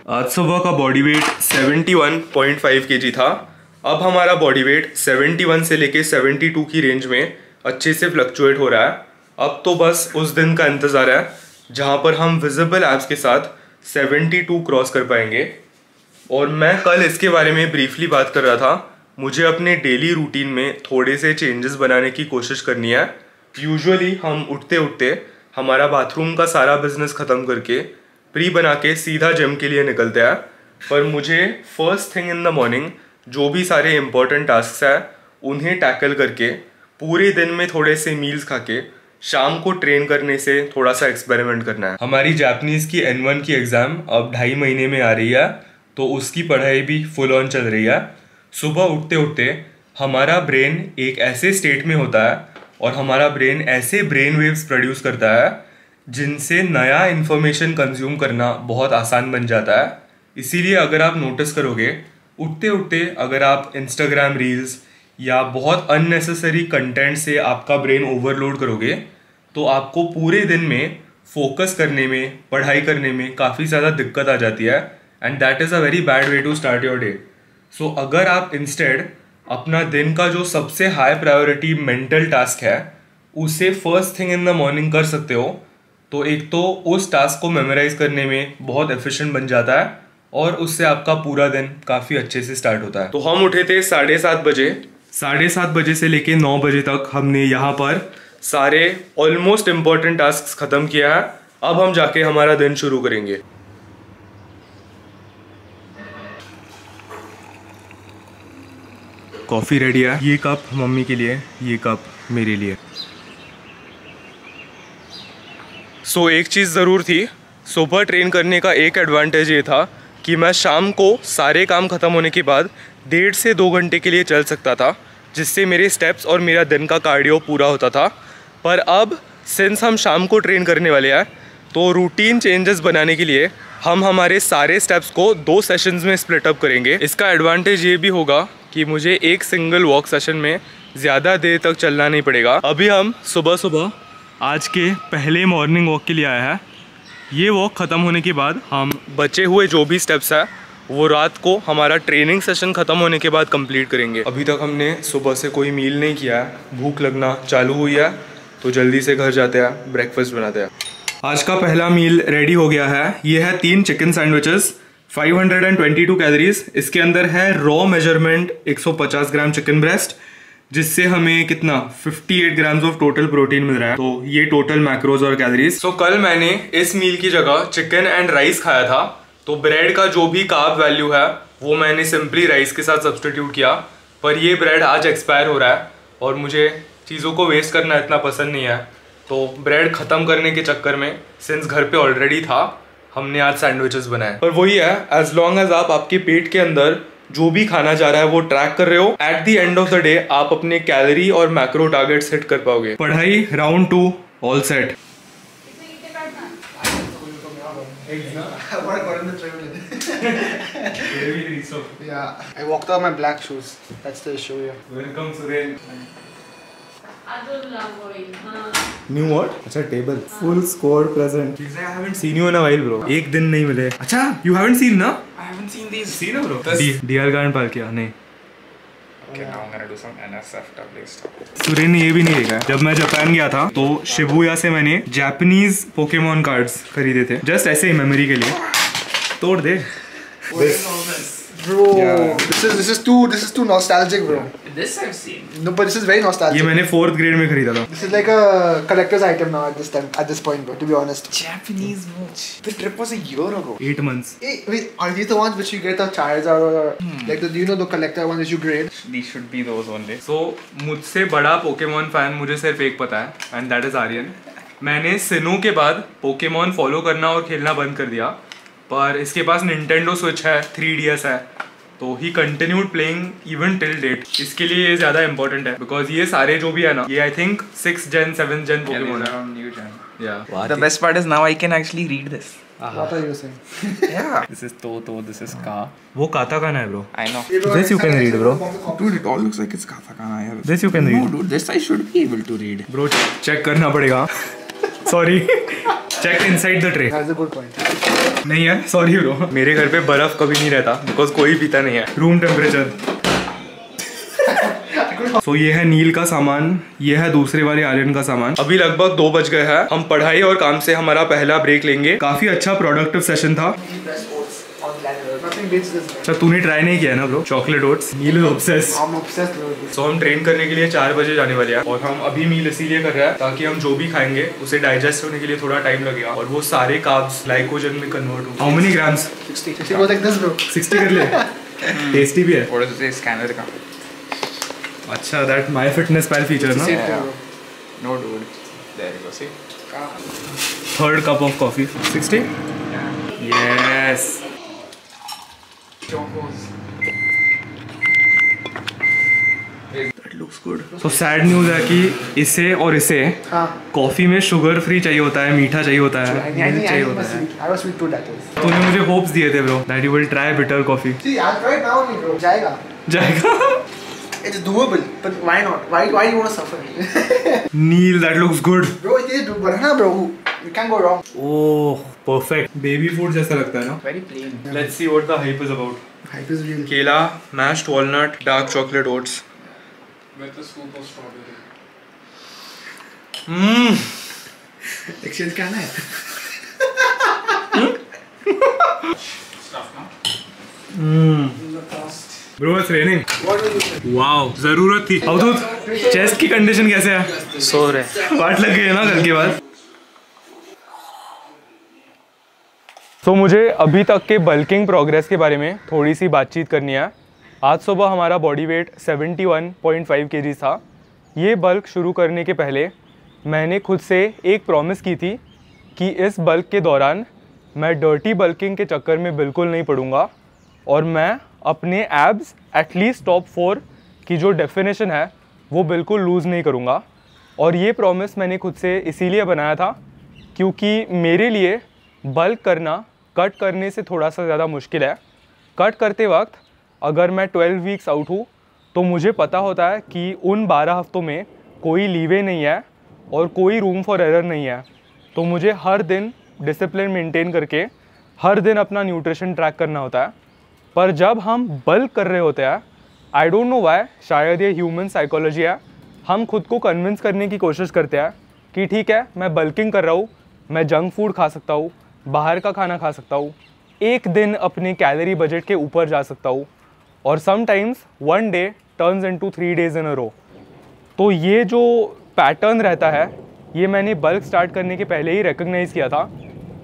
आज सुबह का बॉडी वेट 71.5 kg था। अब हमारा बॉडी वेट 71 से लेके 72 की रेंज में अच्छे से फ्लक्चुएट हो रहा है। अब तो बस उस दिन का इंतज़ार है जहाँ पर हम विजिबल एब्स के साथ 72 क्रॉस कर पाएंगे। और मैं कल इसके बारे में ब्रीफली बात कर रहा था। मुझे अपने डेली रूटीन में थोड़े से चेंजेस बनाने की कोशिश करनी है। यूजुअली हम उठते उठते हमारा बाथरूम का सारा बिजनेस ख़त्म करके प्री बना के सीधा जिम के लिए निकलते हैं। पर मुझे first thing in the morning जो भी सारे इम्पोर्टेंट टास्क्स हैं उन्हें टैकल करके पूरे दिन में थोड़े से मील्स खा के शाम को ट्रेन करने से थोड़ा सा एक्सपेरिमेंट करना है। हमारी जापानीज़ की N1 की एग्ज़ाम अब 2.5 महीने में आ रही है, तो उसकी पढ़ाई भी फुल ऑन चल रही है। सुबह उठते उठते हमारा ब्रेन एक ऐसे स्टेट में होता है और हमारा ब्रेन ऐसे ब्रेन वेव्स प्रोड्यूस करता है जिनसे नया इन्फॉर्मेशन कंज्यूम करना बहुत आसान बन जाता है। इसीलिए अगर आप नोटिस करोगे उठते उठते अगर आप इंस्टाग्राम रील्स या बहुत अननेसेसरी कंटेंट से आपका ब्रेन ओवरलोड करोगे तो आपको पूरे दिन में फोकस करने में, पढ़ाई करने में काफ़ी ज़्यादा दिक्कत आ जाती है। And that is a very bad way to start your day. So अगर आप इंस्टेड अपना दिन का जो सबसे हाई प्रायोरिटी मेंटल टास्क है उसे first thing in the morning कर सकते हो, तो एक तो उस टास्क को मेमोराइज करने में बहुत एफिशिएंट बन जाता है और उससे आपका पूरा दिन काफ़ी अच्छे से स्टार्ट होता है। तो हम उठे थे 7:30 बजे। 7:30 बजे से लेके 9 बजे तक हमने यहाँ पर सारे ऑलमोस्ट इम्पॉर्टेंट टास्क ख़त्म किया है। अब हम जाके हमारा दिन शुरू करेंगे। कॉफ़ी रेडी है। ये कप मम्मी के लिए, ये कप मेरे लिए। सो एक चीज़ ज़रूर थी, सुबह ट्रेन करने का एक एडवांटेज ये था कि मैं शाम को सारे काम ख़त्म होने के बाद 1.5 से 2 घंटे के लिए चल सकता था, जिससे मेरे स्टेप्स और मेरा दिन का कार्डियो पूरा होता था। पर अब सिंस हम शाम को ट्रेन करने वाले हैं तो रूटीन चेंजेस बनाने के लिए हम हमारे सारे स्टेप्स को 2 सेशंस में स्प्लिट अप करेंगे। इसका एडवांटेज ये भी होगा कि मुझे एक सिंगल वॉक सेशन में ज़्यादा देर तक चलना नहीं पड़ेगा। अभी हम सुबह सुबह आज के पहले मॉर्निंग वॉक के लिए आए हैं। ये वॉक ख़त्म होने के बाद हम बचे हुए जो भी स्टेप्स हैं वो रात को हमारा ट्रेनिंग सेशन ख़त्म होने के बाद कंप्लीट करेंगे। अभी तक हमने सुबह से कोई मील नहीं किया है, भूख लगना चालू हुई है, तो जल्दी से घर जाते हैं, ब्रेकफास्ट बनाते हैं। आज का पहला मील रेडी हो गया है। ये है 3 चिकन सैंडविचेस, 522 कैलोरीज। इसके अंदर है raw measurement 150 gram chicken breast, जिससे हमें कितना 58 ग्राम्स ऑफ टोटल प्रोटीन मिल रहा है। तो ये टोटल मैक्रोज और कैलोरीज। सो कल मैंने इस मील की जगह चिकन एंड राइस खाया था, तो ब्रेड का जो भी कार्ब वैल्यू है वो मैंने सिंपली राइस के साथ सब्सटीट्यूट किया। पर ये ब्रेड आज एक्सपायर हो रहा है और मुझे चीज़ों को वेस्ट करना इतना पसंद नहीं है, तो ब्रेड ख़त्म करने के चक्कर में सिंस घर पे ऑलरेडी था हमने आज सैंडविचेस बनाए। पर वही है, एज लॉन्ग एज आप आपके पेट के अंदर जो भी खाना जा रहा है वो ट्रैक कर रहे हो, at the end of the day आप अपने कैलोरी और मैक्रो टारगेट्स हिट कर पाओगे। पढ़ाई round 2 all set. Yeah, I walked out my black shoes. That's the issue here. Welcome Suren. New what? अच्छा table. Full squad present. I haven't seen you in a while, bro. एक दिन नहीं मिले. अच्छा, you haven't seen ना? I haven't seen these. Seen bro? DR guard पाल किया नहीं. Okay, now I'm gonna do some NSFW stuff. Suren ने ये भी नहीं देखा। जब मैं जापान गया था तो शिबुया से मैंने जापानीज पोकेमोन कार्ड्स खरीदे थे, जस्ट ऐसे ही मेमोरी के लिए। तोड़ दे। Bro, yeah. This is too nostalgic, bro. This I've seen. No, but this is very nostalgic. ये मैंने 4th grade में खरीदा था। This is like a collector's item now at this point, bro. To be honest. Japanese watch. The trip was a year ago. 8 months. Hey, wait, are these the ones which you get the Charizard or like the, do you know the collector ones which you grade? These should be those only. So मुझसे बड़ा Pokemon fan मुझे सिर्फ एक पता है, and that is Aryan. मैंने सिनु के बाद पोकेमोन फॉलो करना और खेलना बंद कर दिया, पर इसके पास निंटेंडो स्विच है, 3DS है, तो he continued playing even till date. इसके लिए ये ज़्यादा इंपॉर्टेंट है बिकॉज ये सारे जो भी है ना, ये I think 6th gen 7th gen Pokemon है। New gen. Yeah. The best part is now I can actually read this. What are you saying? Yeah. This is Toto, this is Ka. वो katakana है bro. I know. This you can read bro. Dude, it all looks like it's katakana. I have. This you can read. No, dude, this I should be able to read. Bro, check करना पड़ेगा. Sorry. Check inside the tray. That's a good point. नहीं है, sorry bro. मेरे घर पे बर्फ कभी नहीं रहता बिकॉज कोई पीता नहीं है, रूम टेम्परेचर। तो ये है नील का सामान, ये है दूसरे वाले आर्यन का सामान। अभी लगभग 2 बज गए हैं। हम पढ़ाई और काम से हमारा पहला ब्रेक लेंगे। काफी अच्छा प्रोडक्टिव सेशन था। अच्छा तूने ट्राई नहीं किया ना bro chocolate oats? Neel is obsessed. I'm obsessed with this. तो हम ट्रेन करने के लिए 4 बजे जाने वाले हैं और हम अभी मील इसीलिए कर रहे हैं ताकि हम जो भी खाएंगे उसे डाइजेस्ट होने के लिए थोड़ा टाइम लगेगा और वो सारे कार्ब्स ग्लाइकोजन में कन्वर्ट हो। How many grams? 60. 60 goes like this, bro. 60 कर ले। टेस्टी भी है। What does it say? Scanner का. अच्छा that my fitness pal feature ना। Same thing, bro. No, dude. There you go. See? Third cup of coffee 60। Yes that looks good. तो sad news है कि इसे और इसे हाँ. कॉफी में शुगर फ्री चाहिए होता है, मीठा चाहिए होता है, I मिल्क चाहिए होता है। I was sweet too, that is. तूने मुझे होप्स दिए थे bro that you will try bitter coffee. See, I'll try it now only, bro. जाएगा. जाएगा। It's doable, but why not? Why do you want to suffer? Neel that looks good. Bro, it is doable, हाँ bro. You can't go wrong. Oh perfect, baby food जैसा लगता है ना। Very plain. Let's see what the hype is about. Hype is real. केला, mashed walnut, dark chocolate oats. With the scoop of strawberry. Exchange करना है. Stuff, no? Bro it's raining. What will you say? Wow जरूरत थी। अवधूत chest की condition कैसे है? सो रहे। वाट लग गई है ना कल के बाद। तो मुझे अभी तक के बल्किंग प्रोग्रेस के बारे में थोड़ी सी बातचीत करनी है। आज सुबह हमारा बॉडी वेट 71.5 kg था। ये बल्क शुरू करने के पहले मैंने खुद से एक प्रॉमिस की थी कि इस बल्क के दौरान मैं डर्टी बल्किंग के चक्कर में बिल्कुल नहीं पड़ूंगा और मैं अपने एब्स एटलीस्ट टॉप 4 की जो डेफिनेशन है वो बिल्कुल लूज़ नहीं करूंगा। और ये प्रॉमिस मैंने खुद से इसीलिए बनाया था क्योंकि मेरे लिए बल्क करना कट करने से थोड़ा सा ज़्यादा मुश्किल है। कट करते वक्त अगर मैं 12 वीक्स आउट हूँ तो मुझे पता होता है कि उन 12 हफ्तों में कोई लीवे नहीं है और कोई रूम फॉर एरर नहीं है। तो मुझे हर दिन डिसिप्लिन मेंटेन करके हर दिन अपना न्यूट्रिशन ट्रैक करना होता है। पर जब हम बल्क कर रहे होते हैं, आई डोंट नो व्हाई, शायद ये ह्यूमन साइकोलॉजी है, हम खुद को कन्विंस करने की कोशिश करते हैं कि ठीक है मैं बल्किंग कर रहा हूँ, मैं जंक फूड खा सकता हूँ, बाहर का खाना खा सकता हूँ, एक दिन अपने कैलोरी बजट के ऊपर जा सकता हूँ और sometimes 1 day turns into 3 days इन अ रो। तो ये जो पैटर्न रहता है ये मैंने बल्क स्टार्ट करने के पहले ही रिकग्नाइज़ किया था।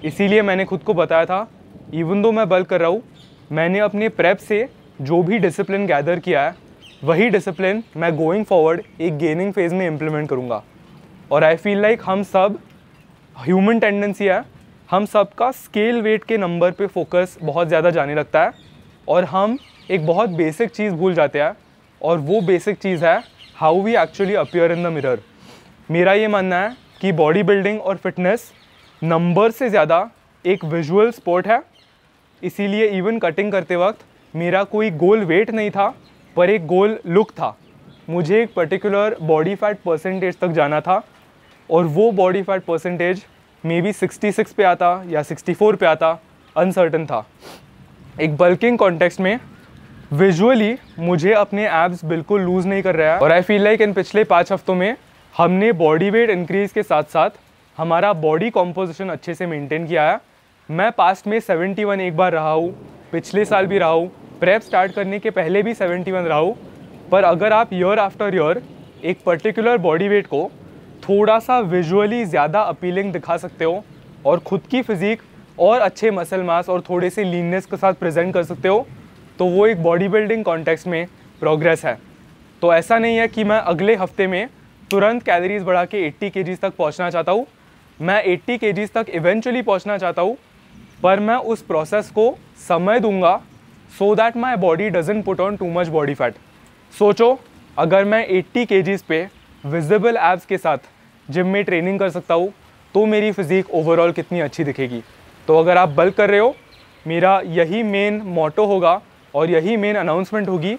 इसीलिए मैंने खुद को बताया था इवन दो मैं बल्क कर रहा हूँ, मैंने अपने प्रेप से जो भी डिसिप्लिन गैदर किया है वही डिसिप्लिन मैं गोइंग फॉरवर्ड एक गेनिंग फेज़ में इम्प्लीमेंट करूँगा। और आई फील लाइक हम सब ह्यूमन टेंडेंसी है, हम सबका स्केल वेट के नंबर पे फोकस बहुत ज़्यादा जाने लगता है और हम एक बहुत बेसिक चीज़ भूल जाते हैं और वो बेसिक चीज़ है how we actually appear in the mirror. मेरा ये मानना है कि बॉडी बिल्डिंग और फिटनेस नंबर से ज़्यादा एक विजुअल स्पोर्ट है। इसीलिए इवन कटिंग करते वक्त मेरा कोई गोल वेट नहीं था पर एक गोल लुक था। मुझे एक पर्टिकुलर बॉडी फैट परसेंटेज तक जाना था और वो body fat percentage may be 66 पे आता या 64 पे आता, अनसर्टन था। एक बल्किंग कॉन्टेक्स्ट में विजुअली मुझे अपने एब्स बिल्कुल लूज़ नहीं कर रहा है और आई फील लाइक इन पिछले 5 हफ्तों में हमने बॉडी वेट इंक्रीज़ के साथ साथ हमारा बॉडी कॉम्पोजिशन अच्छे से मेंटेन किया है। मैं पास्ट में 71 एक बार रहा हूँ, पिछले साल भी रहा हूँ, प्रेप स्टार्ट करने के पहले भी 71 रहा हूँ। पर अगर आप ईयर आफ्टर ईयर एक पर्टिकुलर बॉडी वेट को थोड़ा सा विजुअली ज़्यादा अपीलिंग दिखा सकते हो और ख़ुद की फिज़ीक और अच्छे मसल मास और थोड़े से लीननेस के साथ प्रेजेंट कर सकते हो तो वो एक बॉडी बिल्डिंग कॉन्टेक्स्ट में प्रोग्रेस है। तो ऐसा नहीं है कि मैं अगले हफ्ते में तुरंत कैलोरीज बढ़ा के 80 kgs तक पहुंचना चाहता हूँ। मैं 80 kgs तक इवेंचुअली पहुंचना चाहता हूँ पर मैं उस प्रोसेस को समय दूंगा so that my body doesn't put on too much body fat. सोचो अगर मैं 80 kgs पे विजिबल एब्स के साथ जिम में ट्रेनिंग कर सकता हूँ तो मेरी फिज़ीक ओवरऑल कितनी अच्छी दिखेगी। तो अगर आप बल्क कर रहे हो, मेरा यही मेन मोटो होगा और यही मेन अनाउंसमेंट होगी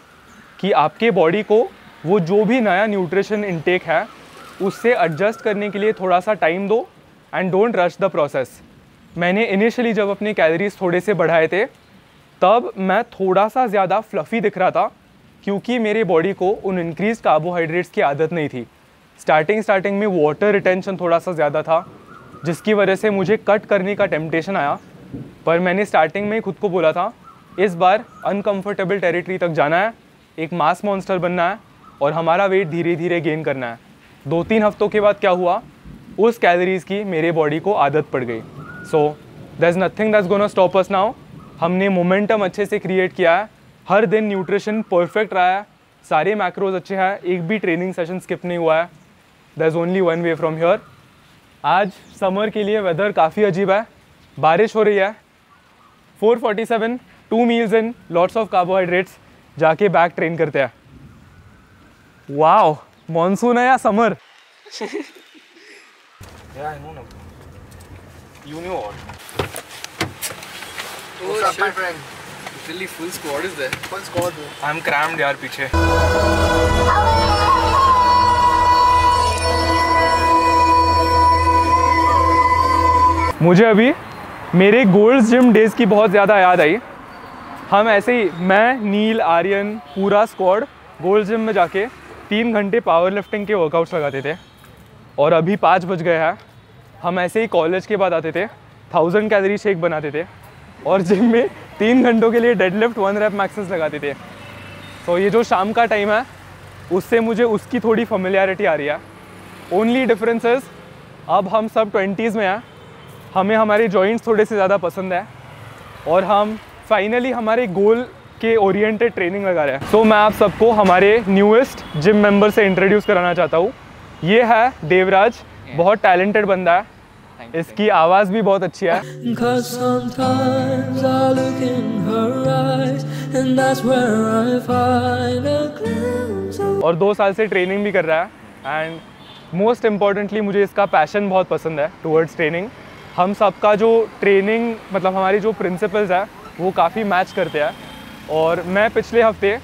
कि आपके बॉडी को वो जो भी नया न्यूट्रिशन इनटेक है उससे एडजस्ट करने के लिए थोड़ा सा टाइम दो and don't rush the process. मैंने इनिशियली जब अपने कैलोरीज थोड़े से बढ़ाए थे तब मैं थोड़ा सा ज़्यादा फ्लफ़ी दिख रहा था क्योंकि मेरे बॉडी को उन इंक्रीज कार्बोहाइड्रेट्स की आदत नहीं थी। स्टार्टिंग में वाटर रिटेंशन थोड़ा सा ज़्यादा था जिसकी वजह से मुझे कट करने का टेम्पटेशन आया, पर मैंने स्टार्टिंग में खुद को बोला था इस बार अनकंफर्टेबल टेरिटरी तक जाना है, एक मास मॉन्स्टर बनना है और हमारा वेट धीरे धीरे गेन करना है। 2-3 हफ्तों के बाद क्या हुआ, उस कैलोरीज़ की मेरे बॉडी को आदत पड़ गई। So there is nothing that's gonna stop us now. हमने मोमेंटम अच्छे से क्रिएट किया है, हर दिन न्यूट्रिशन परफेक्ट रहा है, सारे मैक्रोज अच्छे हैं, एक भी ट्रेनिंग सेशन स्किप नहीं हुआ है। There is only one way from here. आज समर के लिए वेदर काफ़ी अजीब है, बारिश हो रही है। 4:47, 2 meals in, lots of carbohydrates, जाके बैक ट्रेन करते हैं। वाओ, मॉनसून है या summer? Yeah, I know. You knew what? What's up, my friend? Literally full squad is there. Full squad, bro. I'm crammed यार पीछे। मुझे अभी मेरे गोल्ड्स जिम डेज़ की बहुत ज़्यादा याद आई। हम ऐसे ही, मैं, नील, आर्यन, पूरा स्क्वाड गोल्ड जिम में जाके 3 घंटे पावर लिफ्टिंग के वर्कआउट्स लगाते थे और अभी 5 बज गए हैं। हम ऐसे ही कॉलेज के बाद आते थे, 1000 कैलोरी शेक बनाते थे और जिम में 3 घंटों के लिए डेडलिफ्ट 1 रैप मैक्सेस लगाते थे। तो ये जो शाम का टाइम है उससे मुझे उसकी थोड़ी फेमिलियरिटी आ रही है। ओनली डिफरेंस इज़ अब हम सब 20s में हैं, हमें हमारे जॉइंट्स थोड़े से ज़्यादा पसंद है और हम फाइनली हमारे गोल के ओरिएंटेड ट्रेनिंग लगा रहे हैं। सो मैं आप सबको हमारे न्यूएस्ट जिम मेंबर से इंट्रोड्यूस कराना चाहता हूँ। ये है देवराज, बहुत टैलेंटेड बंदा है, इसकी आवाज़ भी बहुत अच्छी है और 2 साल से ट्रेनिंग भी कर रहा है। एंड मोस्ट इम्पॉर्टेंटली मुझे इसका पैशन बहुत पसंद है टुवर्ड्स ट्रेनिंग। हम सबका जो ट्रेनिंग मतलब हमारी जो प्रिंसिपल्स है वो काफ़ी मैच करते हैं। और मैं पिछले हफ्ते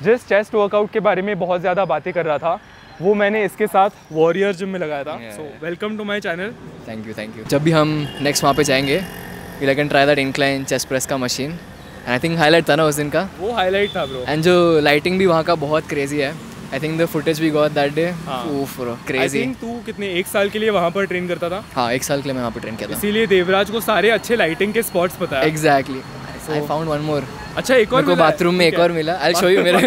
जिस चेस्ट वर्कआउट के बारे में बहुत ज़्यादा बातें कर रहा था वो मैंने इसके साथ वॉरियर जिम में लगाया था। So welcome to my channel. Thank you. जब भी हम नेक्स्ट वहाँ पे जाएंगे we can try that incline chest press का machine. And I think highlight था ना उस दिन का, वो हाईलाइट था ब्रो। एंड जो लाइटिंग भी वहाँ का बहुत क्रेजी है। I think the footage we got that day, oof bro crazy. I think तू कितने 1 साल के लिए वहाँ पर ट्रेन करता था? हाँ, 1 साल के लिए मैं वहाँ पे ट्रेन किया था, इसीलिए देवराज को सारे अच्छे लाइटिंग के स्पॉट्स पता है। Exactly. I found one more. अच्छा, एक और बाथरूम में एक और मिला। आई शो यू मेरे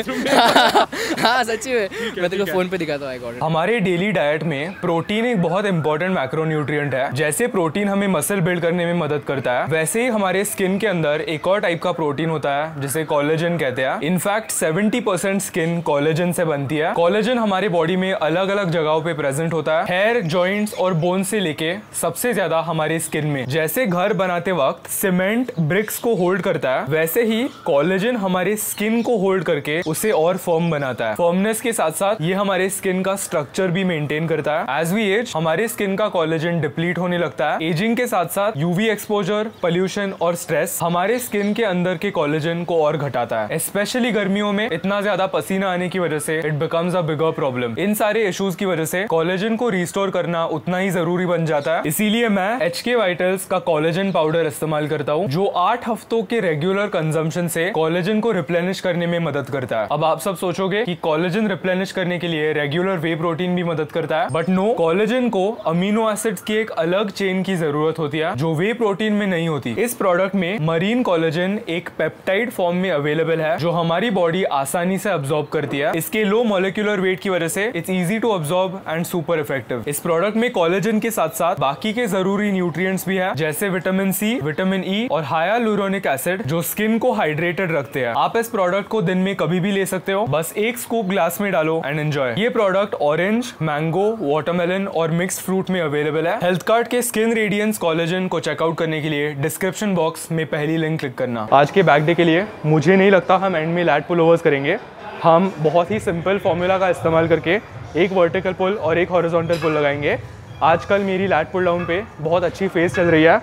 हाँ सच्ची में, मैं तेरे को फोन पे दिखाता हूँ। I got it. हमारे डेली डाइट में प्रोटीन एक बहुत इंपॉर्टेंट मैक्रोन्यूट्रिएंट है। जैसे प्रोटीन हमें मसल बिल्ड करने में मदद करता है, वैसे ही हमारे स्किन के अंदर एक और टाइप का प्रोटीन होता है जिसे कोलेजन कहते हैं। इनफैक्ट 70% स्किन कोलेजन से बनती है। कोलेजन हमारे बॉडी में अलग अलग जगहों पे प्रेजेंट होता है, हेयर, जॉइंट्स और बोन से लेके सबसे ज्यादा हमारे स्किन में। जैसे घर बनाते वक्त सीमेंट ब्रिक्स को होल्ड करता है, वैसे ही कोलेजन हमारे स्किन को होल्ड करके उसे और फर्म बनाता है। फर्मनेस के साथ साथ ये हमारे स्किन का स्ट्रक्चर भी मेंटेन करता है। एज वी एज हमारे स्किन का कोलेजन डिप्लीट होने लगता है। एजिंग के साथ साथ यूवी एक्सपोजर, पोल्यूशन और स्ट्रेस हमारे स्किन के अंदर के कोलेजन को और घटाता है। स्पेशली गर्मियों में इतना ज्यादा पसीना आने की वजह से it becomes a bigger problem. इन सारे इश्यूज की वजह से कोलेजन को रिस्टोर करना उतना ही जरूरी बन जाता है। इसीलिए मैं HK वाइटल्स का कोलेजन पाउडर इस्तेमाल करता हूँ जो 8 हफ्तों के रेगुलर कंजम्पशन से कोलेजन को रिप्लेनिश करने में मदद करता है। अब आप सब सोचोगे कि कोलेजन रिप्लेनिश करने के लिए रेगुलर वे प्रोटीन भी मदद करता है, बट नो, कोलेजन को अमीनो एसिड्स की एक अलग चेन की जरूरत होती है जो वे प्रोटीन में नहीं होती। इस प्रोडक्ट में मरीन कोलेजन एक पेप्टाइड फॉर्म में अवेलेबल है जो हमारी बॉडी आसानी से अब्सॉर्ब करती है। इसके लो मॉलिक्यूलर वेट की वजह से it's easy to absorb and super effective. इस प्रोडक्ट में कोलेजन के साथ साथ बाकी के जरूरी न्यूट्रिएंट्स भी है जैसे विटामिन सी, विटामिन ई और हाइलुरोनिक एसिड जो स्किन को हाइड्रेटेड रखते हैं। आप इस प्रोडक्ट को दिन में कभी भी ले सकते हो, बस 1 स्कूप ग्लास में डालो एंड एंजॉय। ये प्रोडक्ट ऑरेंज, मैंगो, वाटरमेलन और मिक्स्ड फ्रूट में अवेलेबल है। हेल्थ कार्ड के स्किन रेडियंस कोलेजन को चेकआउट करने के लिए डिस्क्रिप्शन बॉक्स में पहली लिंक क्लिक करना। आज के बैक डे के लिए मुझे नहीं लगता हम एंड में लैट पुल ओवर्स करेंगे। हम बहुत ही सिंपल फॉर्मूला का इस्तेमाल करके एक वर्टिकल पुल और एक हॉरिजॉन्टल पुल लगाएंगे। आजकल मेरी लैट पुल डाउन पे बहुत अच्छी फेस चल रही है।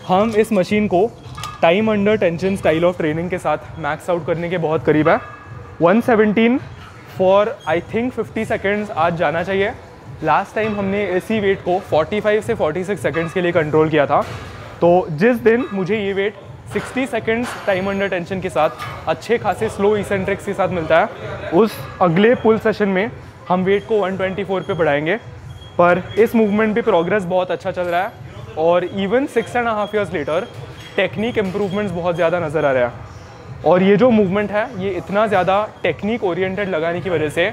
हम इस मशीन को time under tension style of training के साथ मैक्स आउट करने के बहुत करीब है। 117 फॉर आई थिंक 50 सेकेंड्स आज जाना चाहिए। लास्ट टाइम हमने इसी वेट को 45 से 46 सेकंड्स के लिए कंट्रोल किया था। तो जिस दिन मुझे ये weight 60 seconds time under tension के साथ अच्छे खासे स्लो इसेंट्रिक्स के साथ मिलता है, उस अगले पुल सेशन में हम वेट को 124 पे बढ़ाएंगे। पर इस मूवमेंट पे प्रोग्रेस बहुत अच्छा चल रहा है और even 6.5 years later technique improvements बहुत ज़्यादा नज़र आ रहा है। और ये जो मूवमेंट है ये इतना ज़्यादा टेक्निक ओरिएंटेड लगाने की वजह से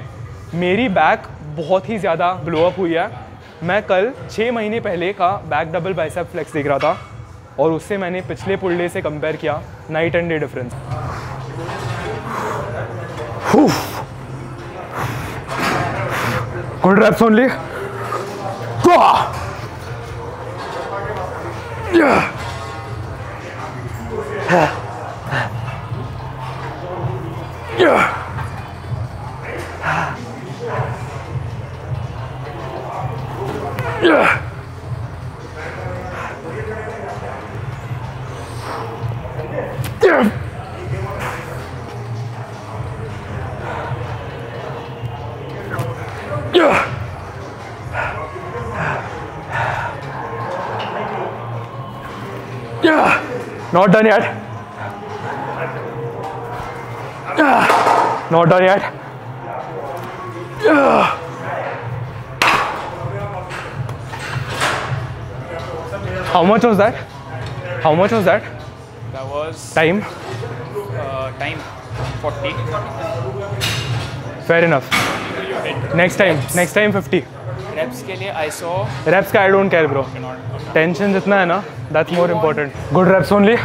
मेरी बैक बहुत ही ज़्यादा ब्लोअप हुई है। मैं कल 6 महीने पहले का बैक डबल बाइसेप फ्लेक्स देख रहा था और उससे मैंने पिछले पुल डे से कंपेयर किया, night and day difference. Good reps only. Not done yet. Not done yet. How much was that? How much was that? That was Time? time 40. Fair enough. Next time 50. Reps के लिए I saw Reps का I don't care bro. cannot. Tension जितना है ना, that's more important. Good reps only.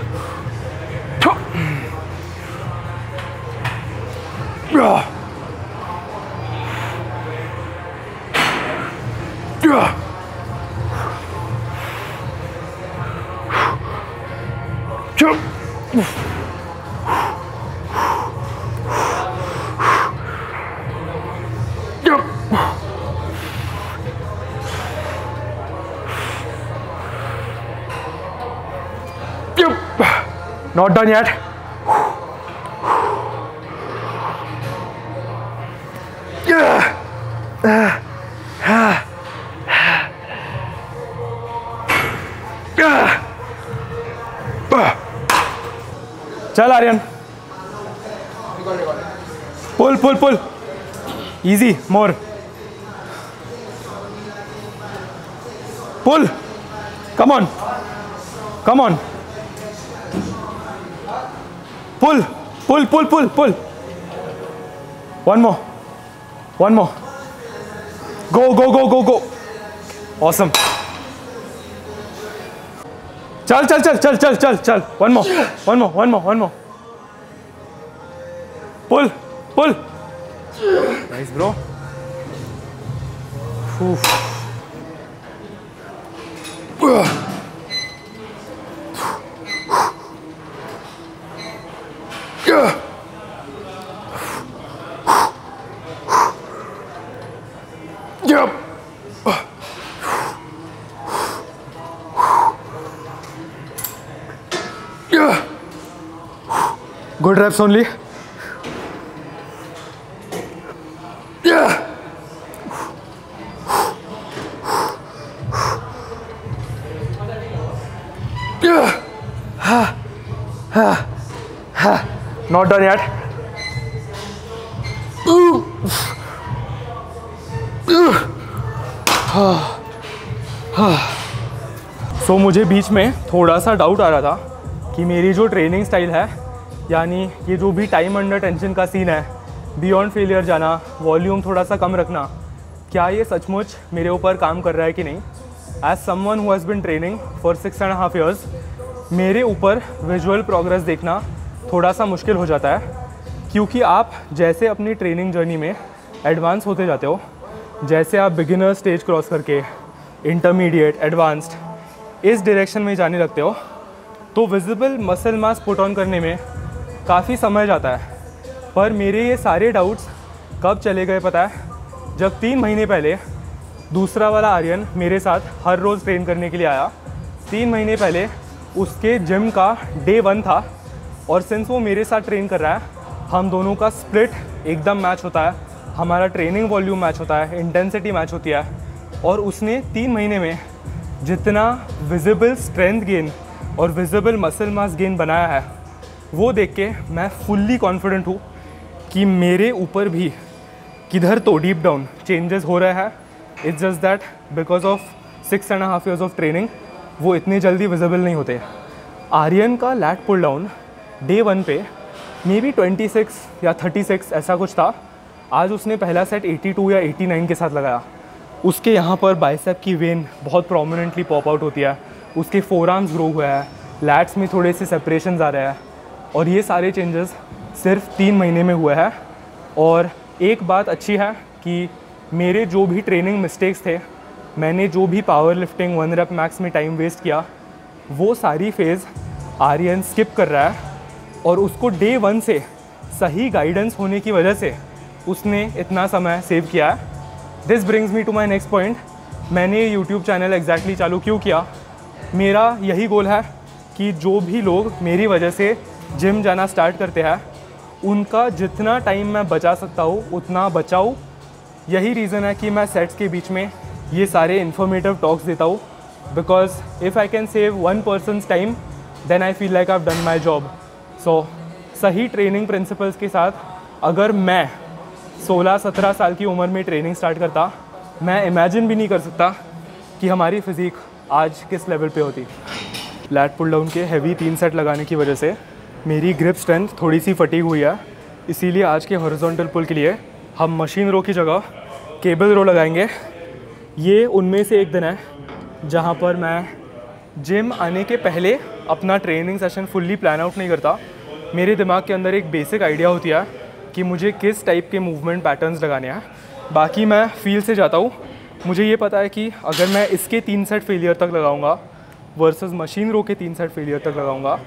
Not done yet. चल आर्यन, पुल easy, more pull, come on pull, one more, go, awesome, चल, one more, pull, nice bro. Good reps only. Not done yet. So मुझे बीच में थोड़ा सा doubt आ रहा था कि मेरी जो ट्रेनिंग स्टाइल है, यानी ये जो भी टाइम अंडर टेंशन का सीन है, बियॉन्ड फेलियर जाना, वॉल्यूम थोड़ा सा कम रखना, क्या ये सचमुच मेरे ऊपर काम कर रहा है कि नहीं। As someone who has been training for 6.5 years, मेरे ऊपर विजुअल प्रोग्रेस देखना थोड़ा सा मुश्किल हो जाता है, क्योंकि आप जैसे अपनी ट्रेनिंग जर्नी में एडवांस होते जाते हो, जैसे आप बिगिनर स्टेज क्रॉस करके इंटरमीडिएट, एडवांस्ड इस डायरेक्शन में जाने लगते हो, तो visible muscle mass put on करने में काफ़ी समय जाता है। पर मेरे ये सारे डाउट्स कब चले गए पता है? जब 3 महीने पहले दूसरा वाला आर्यन मेरे साथ हर रोज़ ट्रेन करने के लिए आया। 3 महीने पहले उसके जिम का डे 1 था और सिंस वो मेरे साथ ट्रेन कर रहा है, हम दोनों का स्प्लिट एकदम मैच होता है, हमारा ट्रेनिंग वॉल्यूम मैच होता है, इंटेंसिटी मैच होती है, और उसने 3 महीने में जितना विजिबल स्ट्रेंथ गेन और विजिबल मसल मास गेन बनाया है, वो देख के मैं फुल्ली कॉन्फिडेंट हूँ कि मेरे ऊपर भी किधर तो डीप डाउन चेंजेस हो रहा है. It's just that because of 6.5 years of training वो इतने जल्दी विजिबल नहीं होते. आर्यन का लैट पुल डाउन डे 1 पे मे बी 26 या 36 ऐसा कुछ था. आज उसने पहला सेट 82 या 89 के साथ लगाया. उसके यहाँ पर बाइसेप की वेन बहुत प्रोमिनेंटली पॉप आउट होती है, उसके फोरआर्म्स ग्रो हुआ है, लैट्स में थोड़े से सेपरेशंस आ रहे हैं, और ये सारे चेंजेस सिर्फ 3 महीने में हुए हैं. और एक बात अच्छी है कि मेरे जो भी ट्रेनिंग मिस्टेक्स थे, मैंने जो भी पावर लिफ्टिंग 1 rep मैक्स में टाइम वेस्ट किया, वो सारी फेज़ आर्यन स्किप कर रहा है. और उसको डे 1 से सही गाइडेंस होने की वजह से उसने इतना समय सेव किया है. This brings me to my next point. मैंने यूट्यूब चैनल एग्जैक्टली चालू क्यों किया? मेरा यही गोल है कि जो भी लोग मेरी वजह से जिम जाना स्टार्ट करते हैं, उनका जितना टाइम मैं बचा सकता हूँ उतना बचाऊँ. यही रीज़न है कि मैं सेट्स के बीच में ये सारे इन्फॉर्मेटिव टॉक्स देता हूँ, because if I can save 1 person's time then I feel like I have done my job. So सही ट्रेनिंग प्रिंसिपल्स के साथ अगर मैं 16-17 साल की उम्र में ट्रेनिंग स्टार्ट करता, मैं इमेजिन भी नहीं कर सकता कि हमारी फिज़ीक आज किस लेवल पे होती. लैट पुल डाउन के हैवी 3 सेट लगाने की वजह से मेरी ग्रिप स्ट्रेंथ थोड़ी सी फटीग हुई है. इसीलिए आज के हॉरिजॉन्टल पुल के लिए हम मशीन रो की जगह केबल रो लगाएंगे. ये उनमें से एक दिन है जहाँ पर मैं जिम आने के पहले अपना training session fully plan out नहीं करता. मेरे दिमाग के अंदर एक बेसिक आइडिया होती है कि मुझे किस टाइप के मूवमेंट पैटर्न्स लगाने हैं. बाकी मैं फील से जाता हूँ. मुझे ये पता है कि अगर मैं इसके 3 सेट फेलियर तक लगाऊंगा वर्सेस मशीन रो के 3 सेट फेलियर तक लगाऊंगा,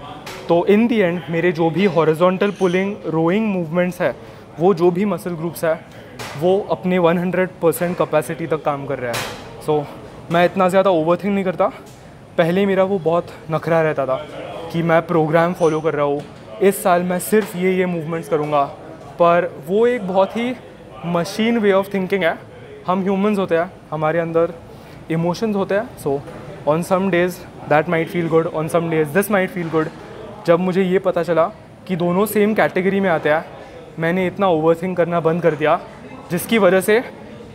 तो इन दी एंड मेरे जो भी हॉरिजॉन्टल पुलिंग रोइंग मूवमेंट्स है, वो जो भी मसल ग्रुप्स है, वो अपने 100% कैपेसिटी तक काम कर रहा है. सो मैं इतना ज़्यादा ओवरथिंक नहीं करता. पहले मेरा वो बहुत नखरा रहता था कि मैं प्रोग्राम फॉलो कर रहा हूँ, इस साल मैं सिर्फ ये मूवमेंट्स करूँगा. पर वो एक बहुत ही मशीन वे ऑफ थिंकिंग है. हम ह्यूमंस होते हैं, हमारे अंदर इमोशंस होते हैं. So on some days that might feel good, on some days this might feel good. जब मुझे ये पता चला कि दोनों सेम कैटेगरी में आते हैं, मैंने इतना ओवरथिंक करना बंद कर दिया, जिसकी वजह से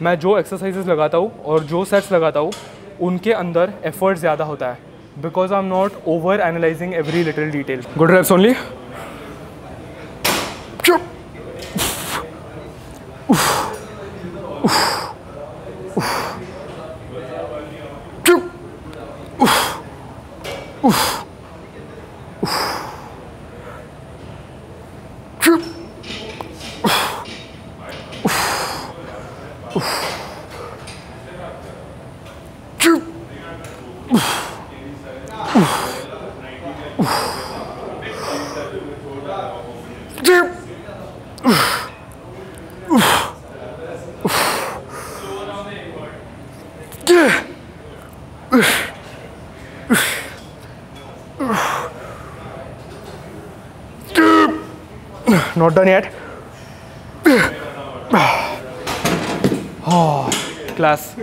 मैं जो एक्सरसाइजेस लगाता हूँ और जो सेट्स लगाता हूँ उनके अंदर एफर्ट ज़्यादा होता है, because I am not over analysing every little detail. Good reps only. Not done yet. Class.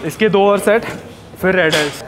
इसके 2 और सेट, फिर रेड हेल्स.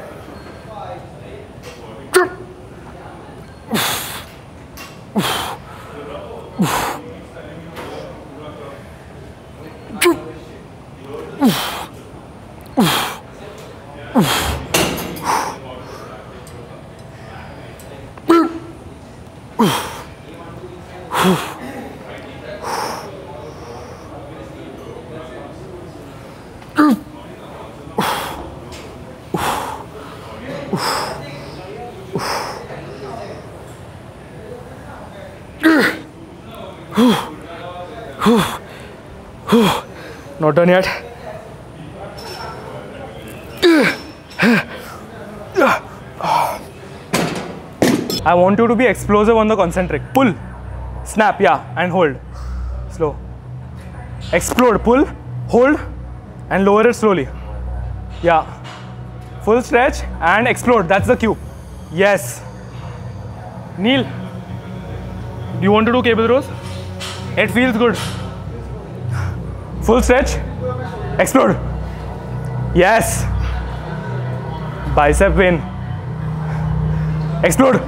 Not done yet. I want you to be explosive on the concentric. Pull, snap, yeah, and hold. Slow. Explode, pull, hold, and lower it slowly. Yeah. Full stretch and explode. That's the cue. Yes. Kneel. Do you want to do cable rows? It feels good. Full stretch. Explode. Yes. Bicep in. Explode.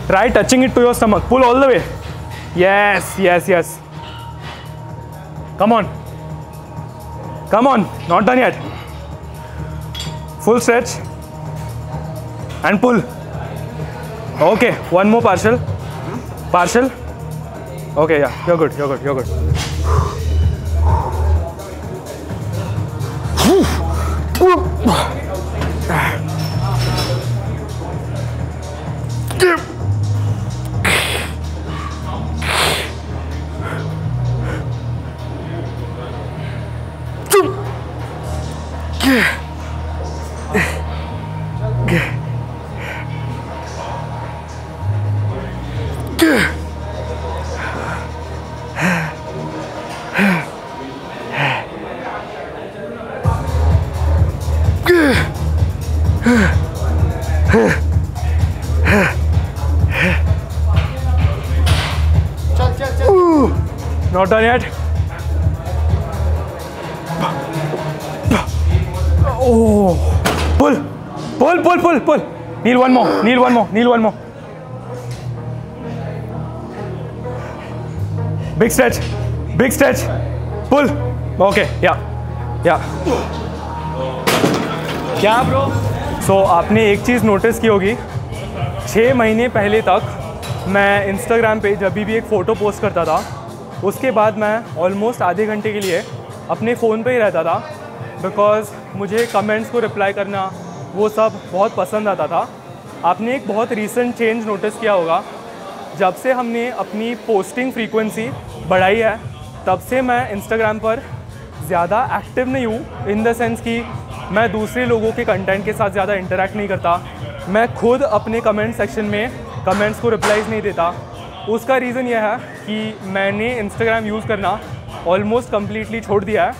Try touching it to your stomach. Pull all the way. Yes, yes, yes. Come on. Come on. Not done yet. Full stretch. And pull. Okay. One more partial. Partial. Okay, yeah. You're good. You're good. You're good. Not done yet. Oh, pull, pull, pull, pull, pull. Kneel one more, kneel one more, kneel one more. Big stretch, big stretch. Pull. Okay, yeah, yeah. क्या bro? So आपने एक चीज़ notice की होगी, 6 महीने पहले तक मैं Instagram पे जब भी एक फ़ोटो पोस्ट करता था, उसके बाद मैं ऑलमोस्ट आधे घंटे के लिए अपने फ़ोन पे ही रहता था, बिकॉज़ मुझे कमेंट्स को रिप्लाई करना वो सब बहुत पसंद आता था। आपने एक बहुत रीसेंट चेंज नोटिस किया होगा, जब से हमने अपनी पोस्टिंग फ्रीक्वेंसी बढ़ाई है, तब से मैं इंस्टाग्राम पर ज़्यादा एक्टिव नहीं हूँ, इन द सेंस कि मैं दूसरे लोगों के कंटेंट के साथ ज़्यादा इंटरेक्ट नहीं करता, मैं खुद अपने कमेंट सेक्शन में कमेंट्स को रिप्लाईज नहीं देता। उसका रीज़न यह है कि मैंने इंस्टाग्राम यूज़ करना ऑलमोस्ट कम्प्लीटली छोड़ दिया है।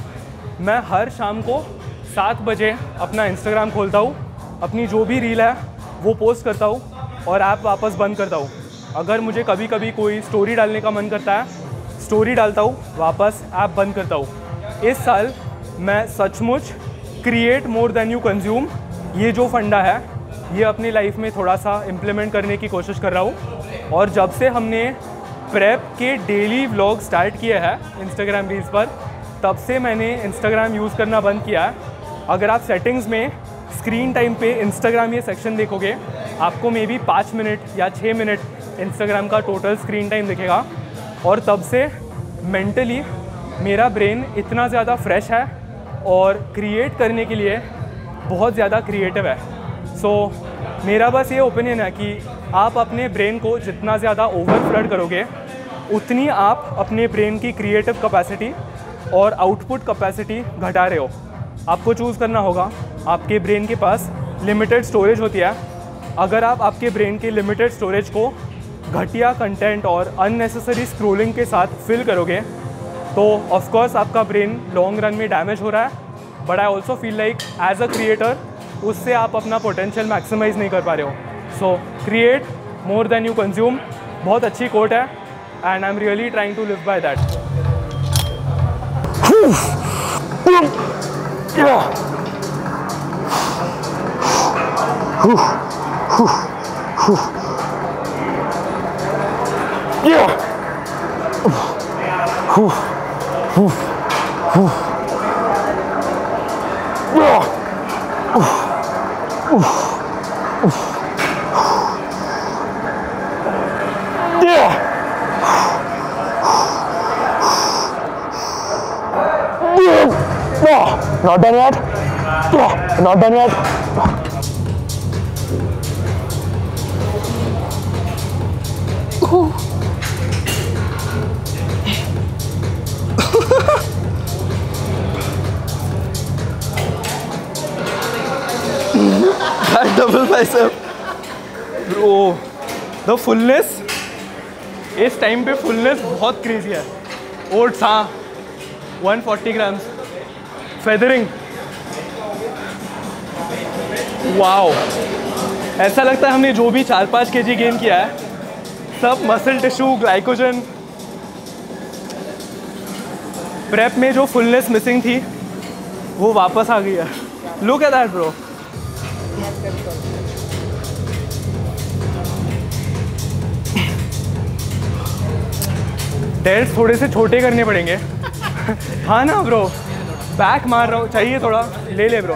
मैं हर शाम को 7 बजे अपना इंस्टाग्राम खोलता हूँ, अपनी जो भी रील है वो पोस्ट करता हूँ और ऐप वापस बंद करता हूँ। अगर मुझे कभी कभी कोई स्टोरी डालने का मन करता है, स्टोरी डालता हूँ, वापस ऐप बंद करता हूँ। इस साल मैं सचमुच create more than you consume, ये जो फंडा है, ये अपनी लाइफ में थोड़ा सा इम्प्लीमेंट करने की कोशिश कर रहा हूँ। और जब से हमने प्रेप के डेली व्लॉग स्टार्ट किए हैं इंस्टाग्राम रील्स पर, तब से मैंने इंस्टाग्राम यूज़ करना बंद किया है। अगर आप सेटिंग्स में स्क्रीन टाइम पे इंस्टाग्राम ये सेक्शन देखोगे, आपको मे बी 5 मिनट या 6 मिनट इंस्टाग्राम का टोटल स्क्रीन टाइम दिखेगा। और तब से मेंटली मेरा ब्रेन इतना ज़्यादा फ्रेश है और क्रिएट करने के लिए बहुत ज़्यादा क्रिएटिव है। सो मेरा बस ये ओपिनियन है कि आप अपने ब्रेन को जितना ज़्यादा ओवर फ्लड करोगे, उतनी आप अपने ब्रेन की क्रिएटिव कैपेसिटी और आउटपुट कैपेसिटी घटा रहे हो। आपको चूज़ करना होगा, आपके ब्रेन के पास लिमिटेड स्टोरेज होती है। अगर आप आपके ब्रेन के लिमिटेड स्टोरेज को घटिया कंटेंट और अननेसेसरी स्क्रोलिंग के साथ फिल करोगे, तो ऑफकोर्स आपका ब्रेन लॉन्ग रन में डैमेज हो रहा है। But I also feel like as a creator उससे आप अपना पोटेंशियल मैक्सिमाइज़ नहीं कर पा रहे हो। So create more than you consume, बहुत अच्छी कोट है and I am really trying to live by that. Not done yet. Not done yet. That double bicep. Bro, the fullness, इस टाइम पे फुलनेस बहुत क्रेजी है। Oats हाँ 140 grams, feathering, wow, ऐसा लगता है हमने जो भी 4-5 kg गेन किया है, सब मसल टिश्यू, ग्लाइकोजन, प्रेप में जो फुलनेस मिसिंग थी वो वापस आ गई है। Look at that bro. Delts थोड़े से छोटे करने पड़ेंगे। हाँ ना ब्रो, बैक मार रहा हूँ, चाहिए थोड़ा ले ले ब्रो।